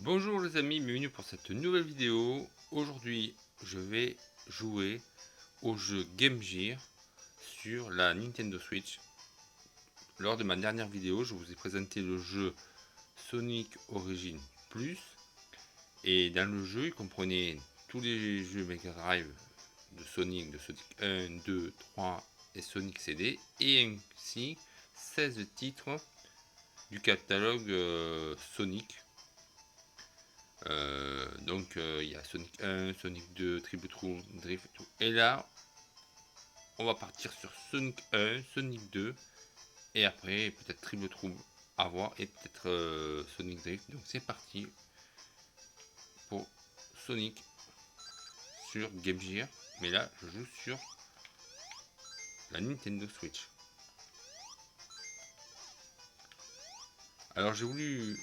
Bonjour les amis, bienvenue pour cette nouvelle vidéo. Aujourd'hui, je vais jouer au jeu Game Gear sur la Nintendo Switch. Lors de ma dernière vidéo, je vous ai présenté le jeu Sonic Origins Plus. Et dans le jeu, il comprenait tous les jeux Mega Drive de Sonic 1, 2, 3 et Sonic CD. Et ainsi 16 titres du catalogue Sonic. Il y a Sonic 1, Sonic 2, Triple Troop, Drift et tout. Et là, on va partir sur Sonic 1, Sonic 2 et après peut-être Triple Troop à voir et peut-être Sonic Drift. Donc c'est parti pour Sonic sur Game Gear. Mais là, je joue sur la Nintendo Switch. Alors j'ai voulu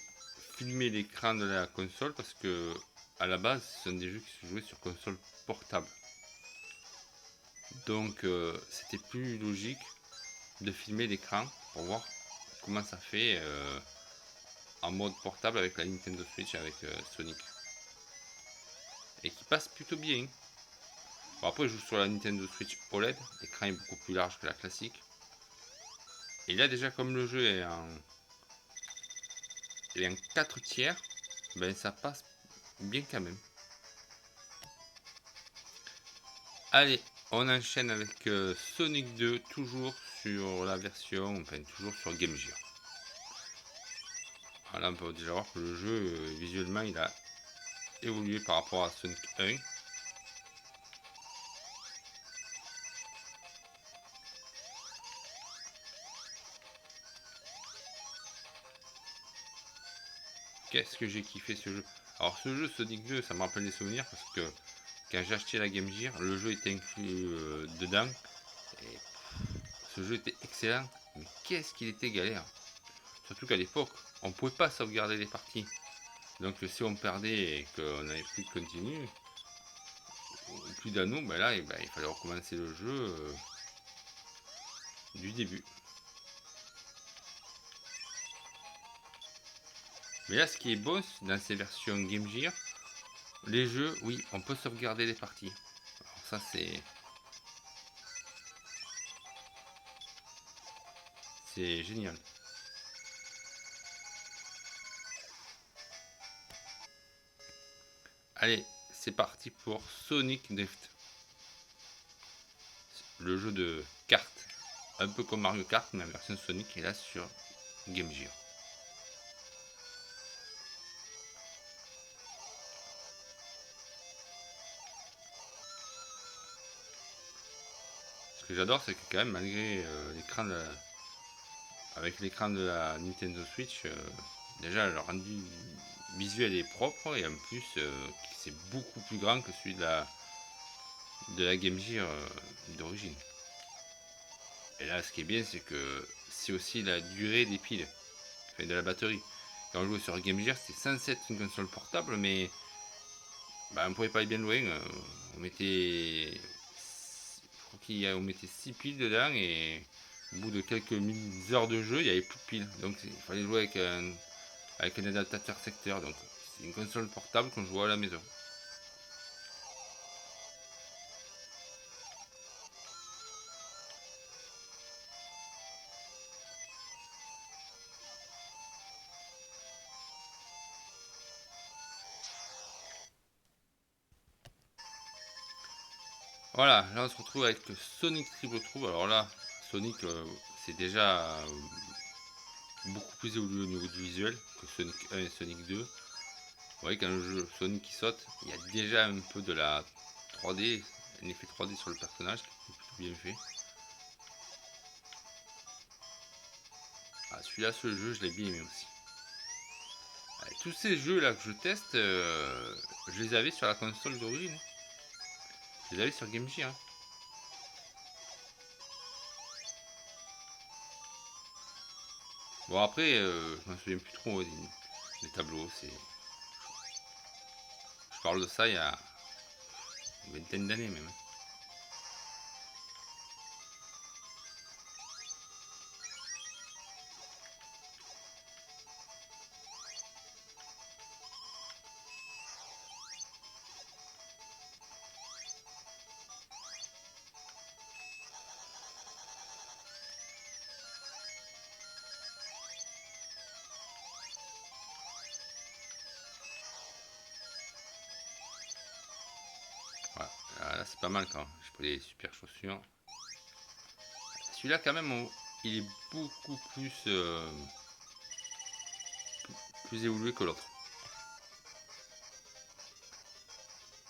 filmer l'écran de la console parce que à la base, ce sont des jeux qui se jouaient sur console portable. Donc c'était plus logique de filmer l'écran pour voir comment ça fait en mode portable avec la Nintendo Switch avec Sonic. Et qui passe plutôt bien. Bon, après je joue sur la Nintendo Switch OLED, l'écran est beaucoup plus large que la classique. Et là déjà comme le jeu est en 4 tiers, ben ça passe bien quand même. Allez, on enchaîne avec Sonic 2, toujours sur la version, enfin toujours sur Game Gear. Voilà, on peut déjà voir que le jeu, visuellement, il a évolué par rapport à Sonic 1. Qu'est-ce que j'ai kiffé ce jeu. Alors ce jeu Sonic 2, ça me rappelle des souvenirs parce que quand j'ai acheté la Game Gear, le jeu était inclus dedans. Et ce jeu était excellent, mais qu'est-ce qu'il était galère. Surtout qu'à l'époque, on pouvait pas sauvegarder les parties. Donc si on perdait et qu'on n'avait plus de continu, ou plus d'anneaux, ben là ben, il fallait recommencer le jeu du début. Mais là, ce qui est bon dans ces versions Game Gear, les jeux, oui, on peut sauvegarder les parties. Alors ça, c'est génial. Allez, c'est parti pour Sonic Drift. Le jeu de cartes. Un peu comme Mario Kart, mais la version Sonic est là sur Game Gear. Ce que j'adore, c'est que quand même, malgré avec l'écran de la Nintendo Switch, déjà le rendu visuel est propre et en plus, c'est beaucoup plus grand que celui de la Game Gear d'origine. Et là, ce qui est bien, c'est que c'est aussi la durée des piles, enfin de la batterie. Quand on jouait sur Game Gear, c'était censé être une console portable, mais bah, on pouvait pas aller bien loin. On mettait, je crois qu'on mettait 6 piles dedans et au bout de quelques heures de jeu, il n'y avait plus de piles. Donc il fallait jouer avec un adaptateur secteur. Donc c'est une console portable qu'on jouait à la maison. Voilà, là on se retrouve avec Sonic Triple Trouble. Alors là, Sonic, c'est déjà beaucoup plus évolué au niveau du visuel que Sonic 1 et Sonic 2. Vous voyez quand le jeu Sonic qui saute, il y a déjà un peu de la 3D, un effet 3D sur le personnage qui est plutôt bien fait. Ah, celui-là, ce jeu, je l'ai bien aimé aussi. Tous ces jeux là que je teste, je les avais sur la console d'origine. Je les avais sur Game Gear. Bon après, je m'en souviens plus trop des tableaux. Je parle de ça il y a une vingtaine d'années même. Voilà, c'est pas mal quand je prends des super chaussures. Celui-là, quand même, il est beaucoup plus évolué que l'autre.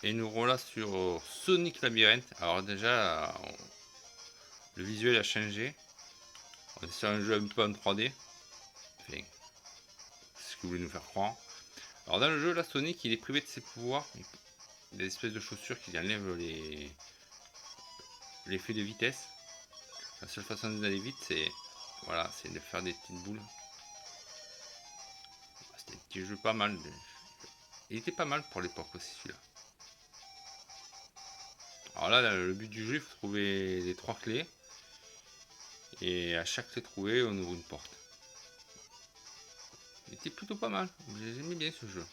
Et nous voilà sur Sonic Labyrinth. Alors déjà, le visuel a changé. On est sur un jeu un peu en 3D. Enfin, c'est ce qu'il voulait nous faire croire. Alors dans le jeu, là, Sonic, il est privé de ses pouvoirs. Il a des espèces de chaussures qui enlèvent l'effet de vitesse. La seule façon d'aller vite, c'est voilà, c'est de faire des petites boules. C'était un petit jeu pas mal. Il était pas mal pour l'époque aussi, celui-là. Alors là, le but du jeu, il faut trouver les 3 clés. Et à chaque clé trouvée, on ouvre une porte. Il était plutôt pas mal. J'aimais bien ce jeu.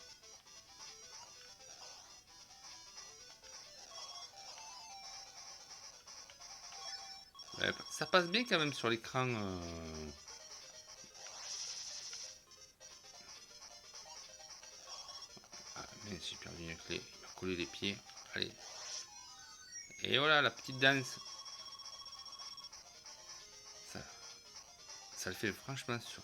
Ouais, ça passe bien quand même sur l'écran. Ah mais j'ai perdu une clé. Il m'a collé les pieds. Allez. Et voilà la petite danse. Ça, ça le fait franchement sur.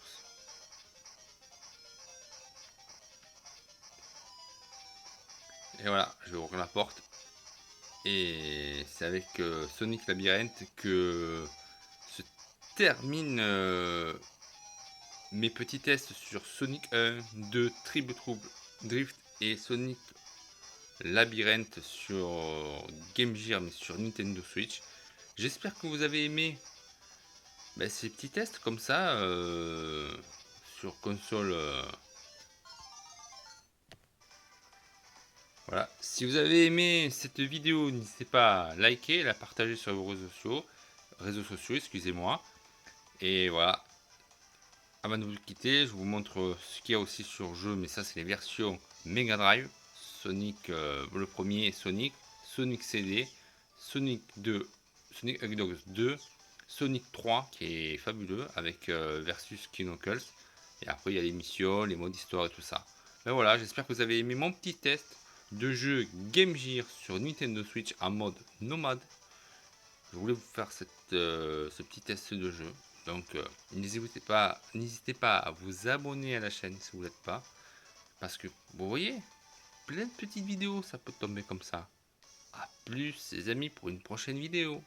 Et voilà, je ouvre la porte. Et c'est avec Sonic Labyrinth que se termine mes petits tests sur Sonic 1, 2, Triple Trouble Drift et Sonic Labyrinth sur Game Gear mais sur Nintendo Switch. J'espère que vous avez aimé ces petits tests comme ça sur console. Voilà. Si vous avez aimé cette vidéo, n'hésitez pas à liker, la partager sur vos réseaux sociaux, excusez-moi. Et voilà. Avant de vous quitter, je vous montre ce qu'il y a aussi sur jeu, mais ça c'est les versions Mega Drive, Sonic le premier, Sonic CD, Sonic 2, Sonic Heroes 2, Sonic 3 qui est fabuleux avec versus Knuckles. Et après il y a les missions, les modes histoire et tout ça. Ben voilà, j'espère que vous avez aimé mon petit test de jeu Game Gear sur Nintendo Switch en mode nomade. Je voulais vous faire ce petit test de jeu. Donc n'hésitez pas à vous abonner à la chaîne si vous ne l'êtes pas. Parce que vous voyez, plein de petites vidéos, ça peut tomber comme ça. A plus les amis pour une prochaine vidéo.